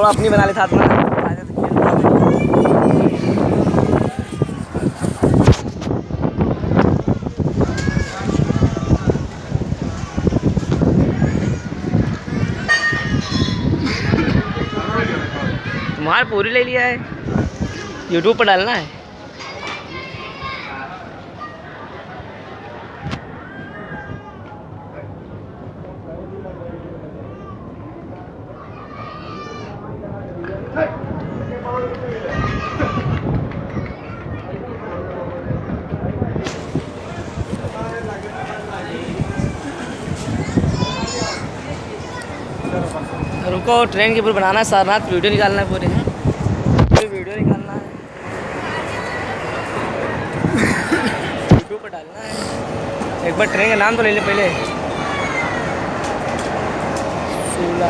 थोड़ा अपनी बना लेता था। तुम्हारा पूरी ले लिया है, यूट्यूब पर डालना है। रुको, ट्रेन के ऊपर बनाना है, सारनाथ वीडियो निकालना है, पूरे वीडियो निकालना है, यूट्यूब पर डालना है। एक बार ट्रेन का नाम तो ले ले पहले। सूला